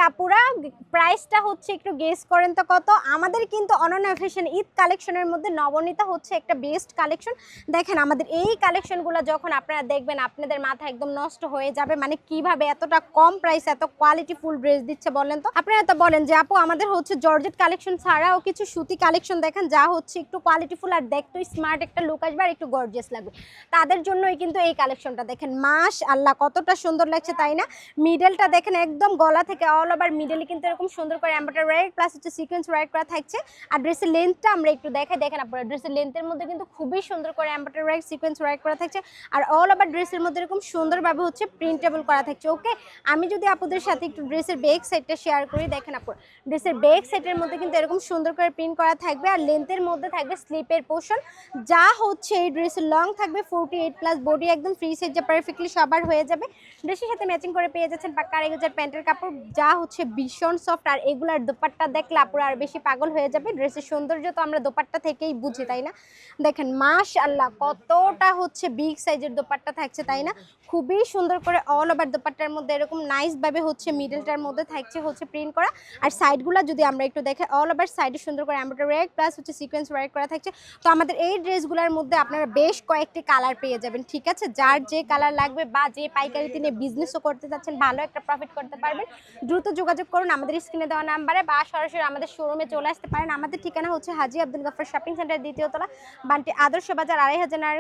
আপুরা প্রাইসটা হচ্ছে একটু গেস করেন তো কত? আমাদের কিন্তু অনন্যা ফ্যাশন ঈদ কালেকশনের মধ্যে নবনীতা হচ্ছে একটা বেস্ট কালেকশন। দেখেন আমাদের এই কালেকশনগুলো যখন আপনারা দেখবেন আপনাদের মাথা একদম নষ্ট হয়ে যাবে, মানে কিভাবে এতটা কম প্রাইস এত কোয়ালিটি ফুল ড্রেস দিচ্ছে বলেন তো। আপনারা তো বলেন যে আপু আমাদের হচ্ছে জর্জেট কালেকশন ছাড়াও কিছু সুতি কালেকশন দেখেন যা হচ্ছে একটু কোয়ালিটি ফুল আর দেখতে স্মার্ট একটা লুক আসবে আর একটু গর্জিয়াস লাগবে, তাদের জন্যই কিন্তু এই কালেকশনটা দেখেন। মাশাআল্লাহ কতটা সুন্দর লাগছে তাই না? মিডলটা দেখেন একদম গলা থেকে অল ওভার মিডলে কিন্তু এরকম সুন্দর করে এমব্রয়ডারি ওয়ার্ক প্লাস হচ্ছে সিকোয়েন্স ওয়ার্ক করা থাকছে। আর ড্রেসের লেন্থটা আমরা একটু দেখাই, দেখেন আপনারা ড্রেসের লেন্থের মধ্যে কিন্তু খুবই সুন্দর করে এমব্রয়ডারি ওয়ার্ক সিকোয়েন্স ওয়ার্ক করা থাকছে। আর অল ওভার ড্রেসের মধ্যে এরকম সুন্দরভাবে হচ্ছে প্রিন্টেবল করা থাকছে। ওকে, আমি যদি আপনাদের সাথে একটু ড্রেসের ব্যাক সাইডটা শেয়ার করি, দেখেন আপনারা ড্রেসের ব্যাক সাইডের মধ্যে কিন্তু এরকম সুন্দর করে প্রিন্ট করা থাকবে। আর লেন্থের মধ্যে থাকবে স্লিপের পোর্শন, যা হচ্ছে এই ড্রেসের লং থাকবে 48 প্লাস, বডি একদম ফ্রি সাইজ যা পারফেক্টলি সবার হয়ে যাবে। ড্রেসের সাথে ম্যাচিং করে পেয়ে যাচ্ছেন পাক্কা 2500 প্যান্টের কাপড়, যা হচ্ছে ভীষণ সফট। আর এগুলার দোপাট্টা দেখলে আপুরা আর বেশি পাগল হয়ে যাবে। ড্রেসের সৌন্দর্য তো আমরা দোপাট্টা থেকেই বুঝি তাই না? দেখেন মাশাআল্লাহ কতটা হচ্ছে বিগ সাইজের দোপাট্টা থাকছে তাই না? খুবই সুন্দর করে অল ওভার দোপাট্টার মধ্যে এরকম নাইস ভাবে হচ্ছে মিডলটার মধ্যে থাকছে হচ্ছে প্রিন্ট করা। আর সাইডগুলো যদি আমরা একটু দেখে অল ওভার সাইডে সুন্দর করে এমব্রয়ডারি ওয়ার্ক প্লাস হচ্ছে সিকোয়েন্স ওয়ার্ক করা থাকছে। তো আমাদের এই ড্রেসগুলোর মধ্যে আপনারা বেশ কয়েকটি কালার পেয়ে যাবেন, ঠিক আছে? যার যে কালার লাগবে বা যে পাইকারি দিনে বিজনেসও করতে চাচ্ছেন, ভালো একটা প্রফিট করতে পারবেন, দ্রুত যোগাযোগ করুন আমাদের স্ক্রিনে দেওয়া নাম্বারে বা সরাসরি আমাদের শোরুমে চলে আসতে পারেন। আমাদের ঠিকানা হচ্ছে হাজী আব্দুল গাফফার শপিং সেন্টার দ্বিতীয় তলা, বান্টি আদর্শ বাজার 2500 নারায়ণ।